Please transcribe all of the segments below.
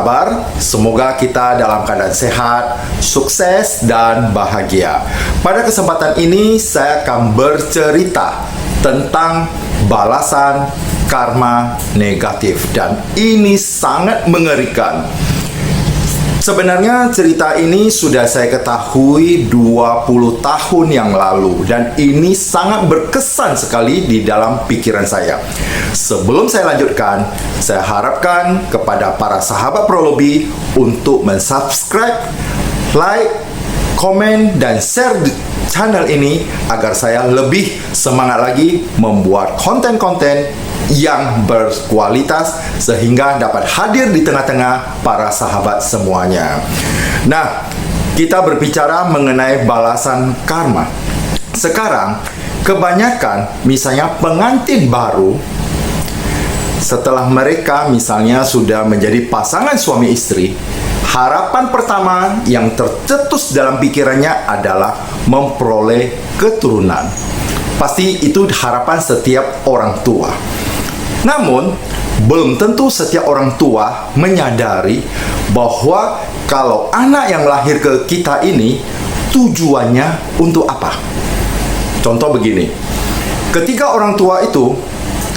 kabar? Semoga kita dalam keadaan sehat, sukses, dan bahagia. Pada kesempatan ini saya akan bercerita tentang balasan karma negatif, dan ini sangat mengerikan. Sebenarnya cerita ini sudah saya ketahui 20 tahun yang lalu, dan ini sangat berkesan sekali di dalam pikiran saya. Sebelum saya lanjutkan, saya harapkan kepada para sahabat Prolobi untuk mensubscribe, like, komen, dan share channel ini agar saya lebih semangat lagi membuat konten-konten yang berkualitas sehingga dapat hadir di tengah-tengah para sahabat semuanya. Nah, kita berbicara mengenai balasan karma. Sekarang, kebanyakan misalnya pengantin baru, setelah mereka misalnya sudah menjadi pasangan suami istri, harapan pertama yang tercetus dalam pikirannya adalah memperoleh keturunan. Pasti itu harapan setiap orang tua. Namun, belum tentu setiap orang tua menyadari bahwa kalau anak yang lahir ke kita ini tujuannya untuk apa. Contoh begini, ketika orang tua itu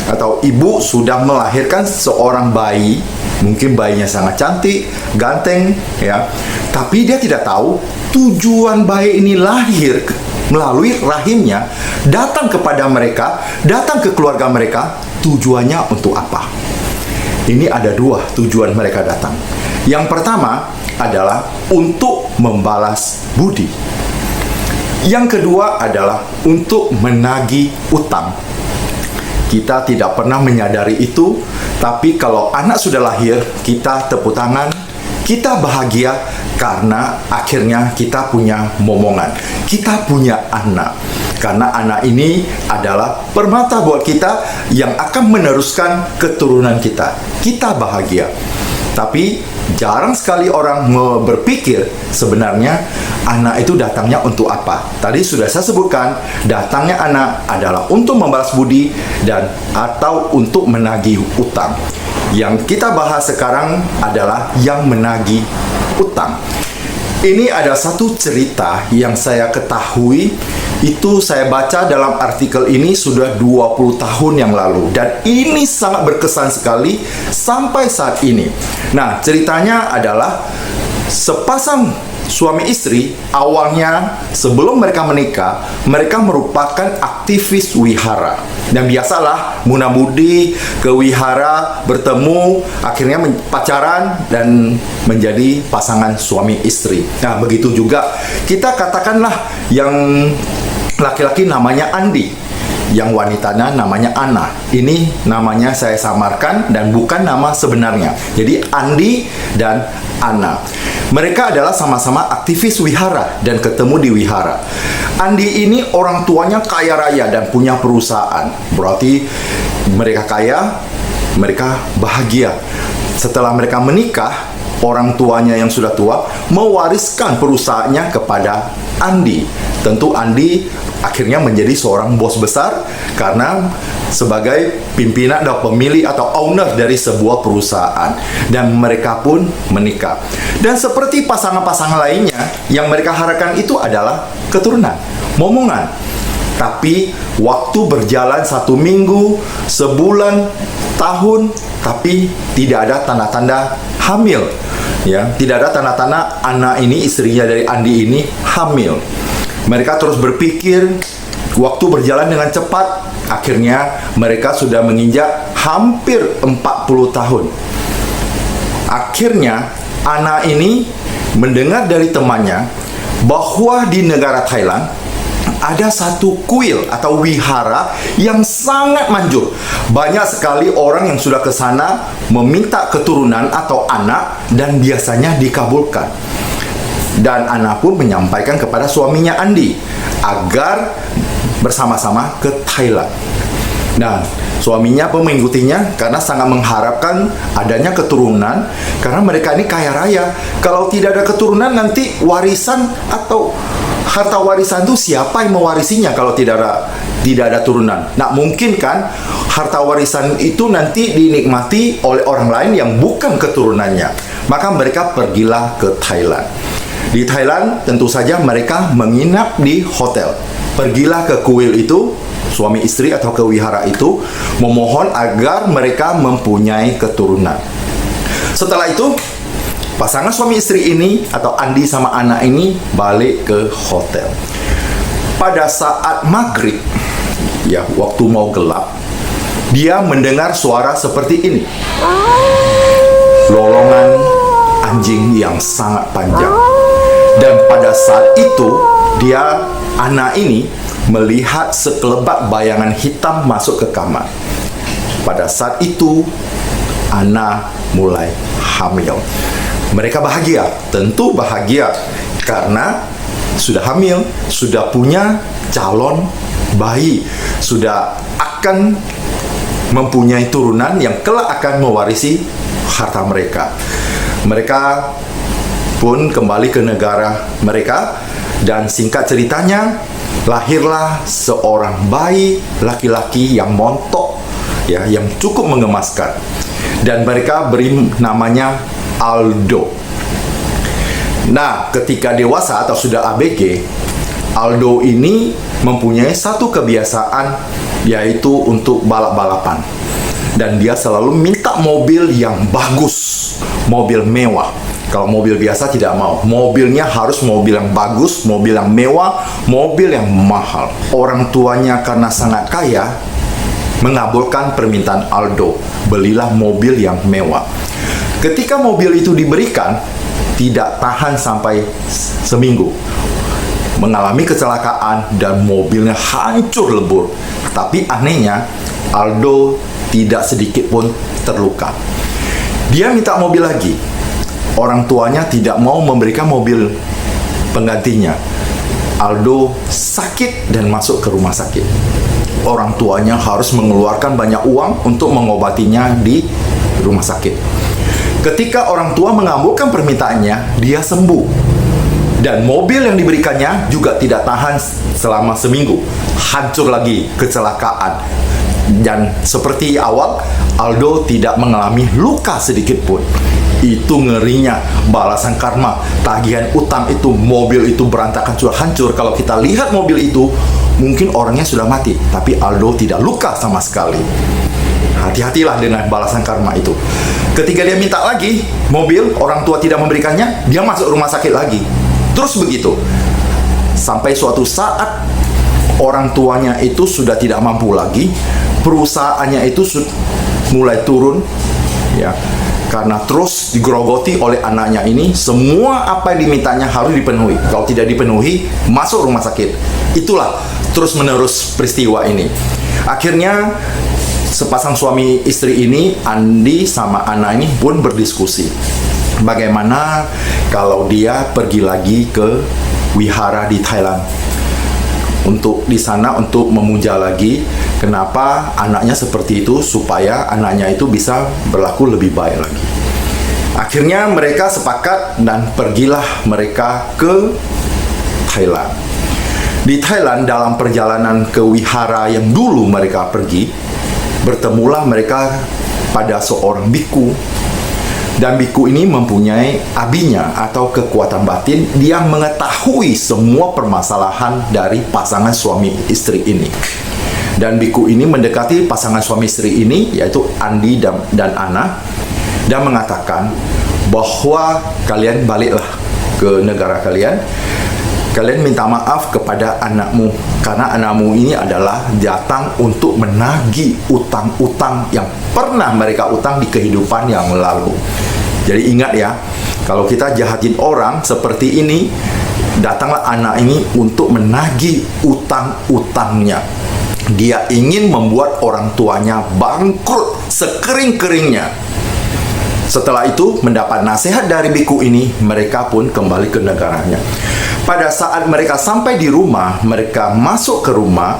atau ibu sudah melahirkan seorang bayi, mungkin bayinya sangat cantik, ganteng, ya, tapi dia tidak tahu tujuan bayi ini lahir melalui rahimnya, datang kepada mereka, datang ke keluarga mereka, tujuannya untuk apa? Ini ada dua tujuan mereka datang. Yang pertama adalah untuk membalas budi. Yang kedua adalah untuk menagih utang. Kita tidak pernah menyadari itu, tapi kalau anak sudah lahir, kita tepuk tangan, kita bahagia karena akhirnya kita punya momongan, kita punya anak. Karena anak ini adalah permata buat kita yang akan meneruskan keturunan kita. Kita bahagia. Tapi jarang sekali orang berpikir sebenarnya anak itu datangnya untuk apa. Tadi sudah saya sebutkan, datangnya anak adalah untuk membalas budi dan atau untuk menagih utang. Yang kita bahas sekarang adalah yang menagih utang. Ini ada satu cerita yang saya ketahui, itu saya baca dalam artikel ini sudah 20 tahun yang lalu, dan ini sangat berkesan sekali sampai saat ini. Nah, ceritanya adalah sepasang suami istri awalnya sebelum mereka menikah, mereka merupakan aktivis wihara. Dan biasalah muda-mudi ke wihara, bertemu, akhirnya pacaran dan menjadi pasangan suami istri. Nah, begitu juga kita katakanlah yang laki-laki namanya Andi, yang wanitanya namanya Ana. Ini namanya saya samarkan dan bukan nama sebenarnya. Jadi Andi dan Ana. Mereka adalah sama-sama aktivis wihara dan ketemu di wihara. Andi ini orang tuanya kaya raya dan punya perusahaan. Berarti mereka kaya, mereka bahagia. Setelah mereka menikah, orang tuanya yang sudah tua mewariskan perusahaannya kepada Andi. Tentu Andi akhirnya menjadi seorang bos besar karena sebagai pimpinan atau pemilik atau owner dari sebuah perusahaan, dan mereka pun menikah. Dan seperti pasangan-pasangan lainnya, yang mereka harapkan itu adalah keturunan, momongan. Tapi waktu berjalan 1 minggu, sebulan, tahun, tapi tidak ada tanda-tanda hamil. Ya, tidak ada tanda-tanda anak ini, istrinya dari Andi ini hamil. Mereka terus berpikir, waktu berjalan dengan cepat, akhirnya mereka sudah menginjak hampir 40 tahun. Akhirnya anak ini mendengar dari temannya bahwa di negara Thailand ada satu kuil atau wihara yang sangat manjur. Banyak sekali orang yang sudah ke sana meminta keturunan atau anak, dan biasanya dikabulkan. Dan Ana pun menyampaikan kepada suaminya Andi agar bersama-sama ke Thailand. Nah, suaminya pun mengikutinya karena sangat mengharapkan adanya keturunan, karena mereka ini kaya raya. Kalau tidak ada keturunan, nanti warisan atau harta warisan itu siapa yang mewarisinya kalau tidak ada turunan? Nah, mungkin kan harta warisan itu nanti dinikmati oleh orang lain yang bukan keturunannya. Maka mereka pergilah ke Thailand. Di Thailand tentu saja mereka menginap di hotel. Pergilah ke kuil itu, suami istri atau ke wihara itu, memohon agar mereka mempunyai keturunan. Setelah itu, pasangan suami istri ini atau Andi sama Ana ini balik ke hotel. Pada saat maghrib, ya waktu mau gelap, dia mendengar suara seperti ini. Lolongan anjing yang sangat panjang. Dan pada saat itu, Ana ini melihat sekelebat bayangan hitam masuk ke kamar. Pada saat itu, Ana mulai hamil. Mereka bahagia, tentu bahagia karena sudah hamil, sudah punya calon bayi, sudah akan mempunyai turunan yang kelak akan mewarisi harta mereka. Mereka pun kembali ke negara mereka, dan singkat ceritanya lahirlah seorang bayi laki-laki yang montok, ya, yang cukup mengemaskan, dan mereka beri namanya Aldo. Nah, ketika dewasa atau sudah ABG, Aldo ini mempunyai satu kebiasaan, yaitu untuk balap-balapan. Dan dia selalu minta mobil yang bagus, mobil mewah. Kalau mobil biasa tidak mau. Mobilnya harus mobil yang bagus, mobil yang mewah, mobil yang mahal. Orang tuanya karena sangat kaya mengabulkan permintaan Aldo. Belilah mobil yang mewah. Ketika mobil itu diberikan, tidak tahan sampai seminggu. Mengalami kecelakaan dan mobilnya hancur lebur. Tapi anehnya, Aldo tidak sedikit pun terluka. Dia minta mobil lagi. Orang tuanya tidak mau memberikan mobil penggantinya. Aldo sakit dan masuk ke rumah sakit. Orang tuanya harus mengeluarkan banyak uang untuk mengobatinya di rumah sakit. Ketika orang tua mengabulkan permintaannya, dia sembuh. Dan mobil yang diberikannya juga tidak tahan selama seminggu. Hancur lagi, kecelakaan. Dan seperti awal, Aldo tidak mengalami luka sedikit pun. Itu ngerinya, balasan karma, tagihan utang itu, mobil itu berantakan, sudah hancur. Kalau kita lihat mobil itu, mungkin orangnya sudah mati, tapi Aldo tidak luka sama sekali. Hati-hatilah dengan balasan karma itu. Ketika dia minta lagi mobil, orang tua tidak memberikannya, dia masuk rumah sakit lagi. Terus begitu. Sampai suatu saat, orang tuanya itu sudah tidak mampu lagi, perusahaannya itu mulai turun, ya, karena terus digerogoti oleh anaknya ini. Semua apa yang dimintanya harus dipenuhi. Kalau tidak dipenuhi, masuk rumah sakit. Itulah terus menerus peristiwa ini. Akhirnya sepasang suami istri ini, Andi sama Ana ini pun berdiskusi. Bagaimana kalau dia pergi lagi ke wihara di Thailand, untuk di sana untuk memuja lagi. Kenapa anaknya seperti itu, supaya anaknya itu bisa berlaku lebih baik lagi. Akhirnya mereka sepakat dan pergilah mereka ke Thailand. Di Thailand, dalam perjalanan ke wihara yang dulu mereka pergi, bertemulah mereka pada seorang biku. Dan biku ini mempunyai abinya atau kekuatan batin. Dia mengetahui semua permasalahan dari pasangan suami istri ini. Dan biku ini mendekati pasangan suami istri ini, yaitu Andi dan Ana, dan mengatakan bahwa kalian baliklah ke negara kalian. Kalian minta maaf kepada anakmu, karena anakmu ini adalah datang untuk menagih utang-utang yang pernah mereka utang di kehidupan yang lalu. Jadi ingat ya, kalau kita jahatin orang seperti ini, datanglah anak ini untuk menagih utang-utangnya. Dia ingin membuat orang tuanya bangkrut sekering-keringnya. Setelah itu, mendapat nasihat dari biku ini, mereka pun kembali ke negaranya. Pada saat mereka sampai di rumah, mereka masuk ke rumah,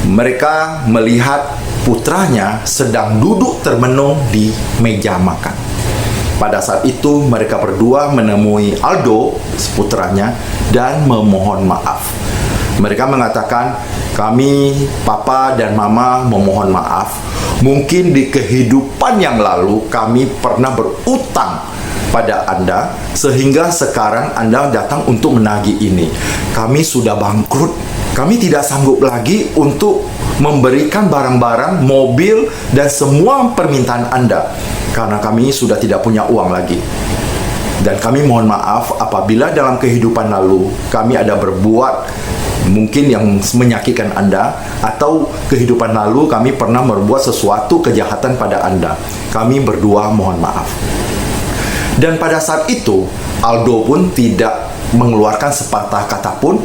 mereka melihat putranya sedang duduk termenung di meja makan. Pada saat itu, mereka berdua menemui Aldo, putranya, dan memohon maaf. Mereka mengatakan, kami, papa dan mama memohon maaf. Mungkin di kehidupan yang lalu kami pernah berutang pada Anda sehingga sekarang Anda datang untuk menagih ini. Kami sudah bangkrut. Kami tidak sanggup lagi untuk memberikan barang-barang, mobil, dan semua permintaan Anda karena kami sudah tidak punya uang lagi. Dan kami mohon maaf apabila dalam kehidupan lalu kami ada berbuat mungkin yang menyakitkan Anda, atau kehidupan lalu kami pernah berbuat sesuatu kejahatan pada Anda. Kami berdua mohon maaf. Dan pada saat itu Aldo pun tidak mengeluarkan sepatah kata pun,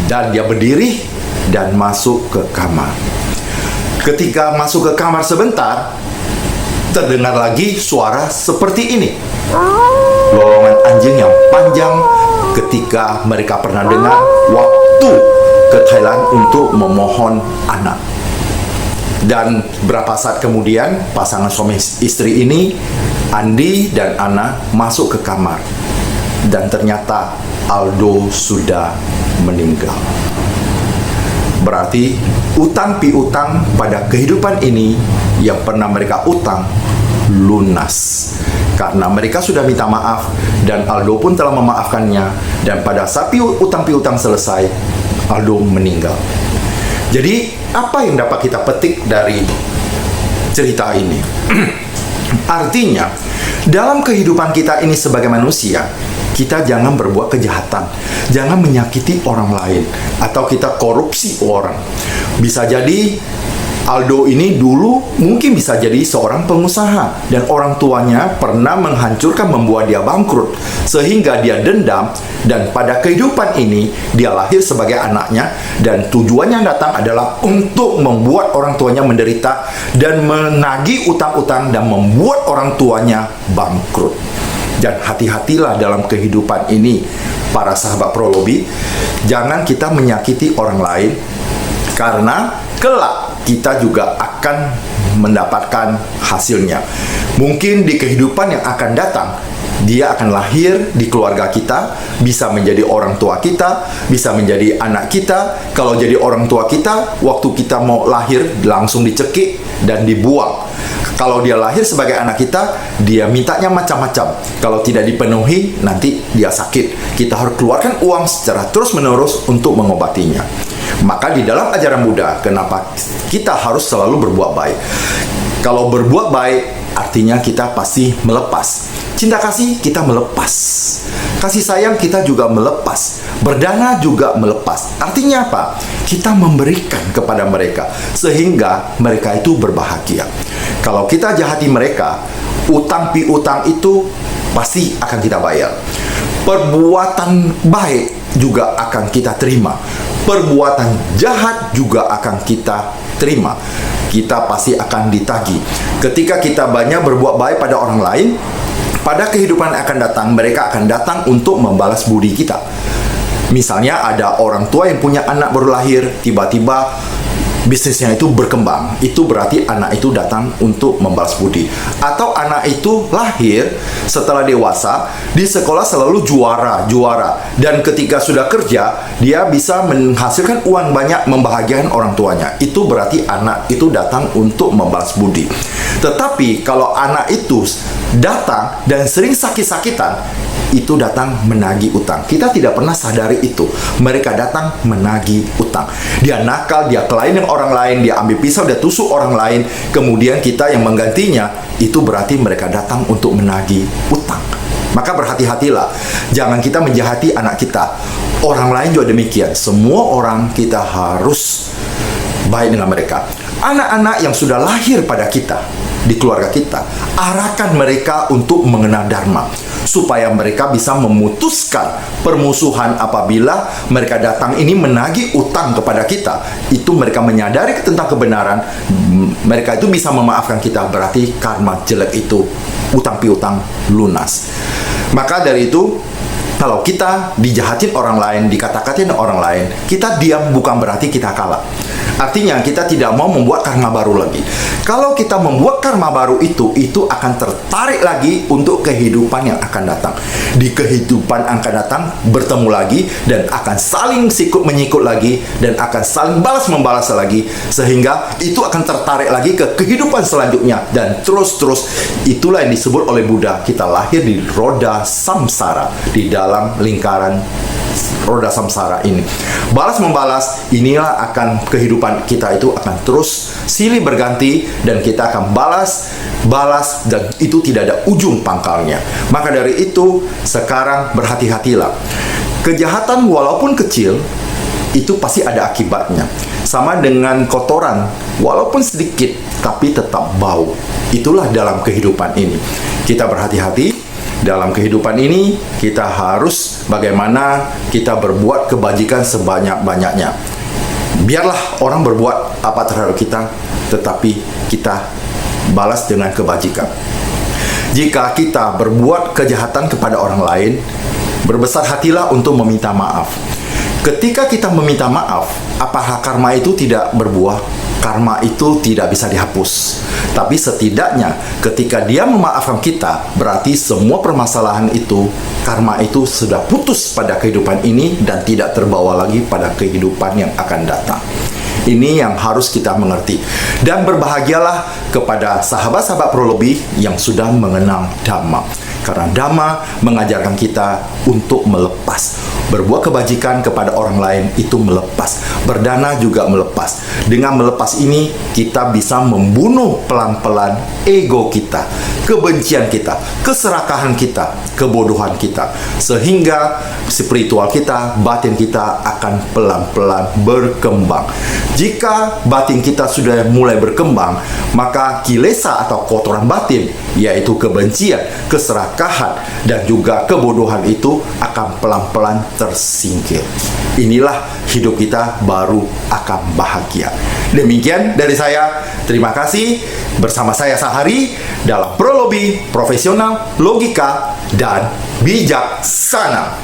dan dia berdiri dan masuk ke kamar. Ketika masuk ke kamar sebentar, terdengar lagi suara seperti ini. Lolongan anjing yang panjang ketika mereka pernah dengar waktu ke Thailand untuk memohon anak. Dan berapa saat kemudian pasangan suami istri ini, Andi dan Ana, masuk ke kamar. Dan ternyata Aldo sudah meninggal. Berarti utang piutang pada kehidupan ini yang pernah mereka utang lunas. Karena mereka sudah minta maaf dan Aldo pun telah memaafkannya. Dan pada saat utang piutang selesai, Aldo meninggal. Jadi apa yang dapat kita petik dari cerita ini? Artinya dalam kehidupan kita ini sebagai manusia, kita jangan berbuat kejahatan, jangan menyakiti orang lain, atau kita korupsi orang. Bisa jadi Aldo ini dulu mungkin bisa jadi seorang pengusaha dan orang tuanya pernah menghancurkan, membuat dia bangkrut sehingga dia dendam, dan pada kehidupan ini dia lahir sebagai anaknya dan tujuannya datang adalah untuk membuat orang tuanya menderita dan menagih utang-utang dan membuat orang tuanya bangkrut. Dan hati-hatilah dalam kehidupan ini para sahabat Prolobi, jangan kita menyakiti orang lain karena kelak kita juga akan mendapatkan hasilnya. Mungkin di kehidupan yang akan datang, dia akan lahir di keluarga kita, bisa menjadi orang tua kita, bisa menjadi anak kita. Kalau jadi orang tua kita, waktu kita mau lahir langsung dicekik dan dibuang. Kalau dia lahir sebagai anak kita, dia mintanya macam-macam. Kalau tidak dipenuhi, nanti dia sakit. Kita harus keluarkan uang secara terus-menerus untuk mengobatinya. Maka di dalam ajaran Buddha, kenapa kita harus selalu berbuat baik? Kalau berbuat baik, artinya kita pasti melepas. Cinta kasih, kita melepas. Kasih sayang, kita juga melepas. Berdana juga melepas. Artinya apa? Kita memberikan kepada mereka, sehingga mereka itu berbahagia. Kalau kita jahati mereka, utang piutang itu pasti akan kita bayar. Perbuatan baik juga akan kita terima. Perbuatan jahat juga akan kita terima. Kita pasti akan ditagih. Ketika kita banyak berbuat baik pada orang lain, pada kehidupan yang akan datang, mereka akan datang untuk membalas budi kita. Misalnya ada orang tua yang punya anak baru lahir, tiba-tiba bisnisnya itu berkembang, itu berarti anak itu datang untuk membalas budi. Atau anak itu lahir setelah dewasa, di sekolah selalu juara, dan ketika sudah kerja, dia bisa menghasilkan uang banyak, membahagiakan orang tuanya. Itu berarti anak itu datang untuk membalas budi. Tetapi kalau anak itu datang dan sering sakit-sakitan, itu datang menagih utang. Kita tidak pernah sadari itu. Mereka datang menagih utang. Dia nakal, dia kelainan orang lain, dia ambil pisau, dia tusuk orang lain. Kemudian kita yang menggantinya, itu berarti mereka datang untuk menagih utang. Maka berhati-hatilah. Jangan kita menjahati anak kita. Orang lain juga demikian. Semua orang kita harus baik dengan mereka. Anak-anak yang sudah lahir pada kita, di keluarga kita, arahkan mereka untuk mengenal Dharma, supaya mereka bisa memutuskan permusuhan apabila mereka datang ini menagih utang kepada kita. Itu mereka menyadari tentang kebenaran, mereka itu bisa memaafkan kita, berarti karma jelek itu, utang piutang lunas. Maka dari itu, Kalau kita dijahatin orang lain, dikata-katain orang lain, kita diam bukan berarti kita kalah. Artinya kita tidak mau membuat karma baru lagi. Kalau kita membuat karma baru itu akan tertarik lagi untuk kehidupan yang akan datang. Di kehidupan akan datang bertemu lagi dan akan saling sikut menyikut lagi dan akan saling balas membalas lagi, sehingga itu akan tertarik lagi ke kehidupan selanjutnya dan terus-terus. Itulah yang disebut oleh Buddha, kita lahir di roda samsara, di dalam lingkaran roda samsara ini. Balas membalas, inilah akan kehidupan kita itu akan terus silih berganti dan kita akan balas dan itu tidak ada ujung pangkalnya. Maka dari itu sekarang berhati-hatilah. Kejahatan walaupun kecil itu pasti ada akibatnya. Sama dengan kotoran, walaupun sedikit tapi tetap bau. Itulah dalam kehidupan ini. Kita berhati-hati. Dalam kehidupan ini, kita harus bagaimana kita berbuat kebajikan sebanyak-banyaknya. Biarlah orang berbuat apa terhadap kita, tetapi kita balas dengan kebajikan. Jika kita berbuat kejahatan kepada orang lain, berbesar hatilah untuk meminta maaf. Ketika kita meminta maaf, apakah karma itu tidak berbuah? Karma itu tidak bisa dihapus. Tapi setidaknya ketika dia memaafkan kita, berarti semua permasalahan itu, karma itu sudah putus pada kehidupan ini dan tidak terbawa lagi pada kehidupan yang akan datang. Ini yang harus kita mengerti. Dan berbahagialah kepada sahabat-sahabat Pro Lebih yang sudah mengenal Dhamma. Karena Dhamma mengajarkan kita untuk melepas. Berbuat kebajikan kepada orang lain itu melepas. Berdana juga melepas. Dengan melepas ini, kita bisa membunuh pelan-pelan ego kita, kebencian kita, keserakahan kita, kebodohan kita. Sehingga spiritual kita, batin kita akan pelan-pelan berkembang. Jika batin kita sudah mulai berkembang, maka kilesa atau kotoran batin, yaitu kebencian, keserakahan, dan juga kebodohan itu akan pelan-pelan tersingkir. Inilah hidup kita baru akan bahagia. Demikian dari saya. Terima kasih. Bersama saya Sahari dalam Pro Lebih Profesional, Logika, dan Bijaksana.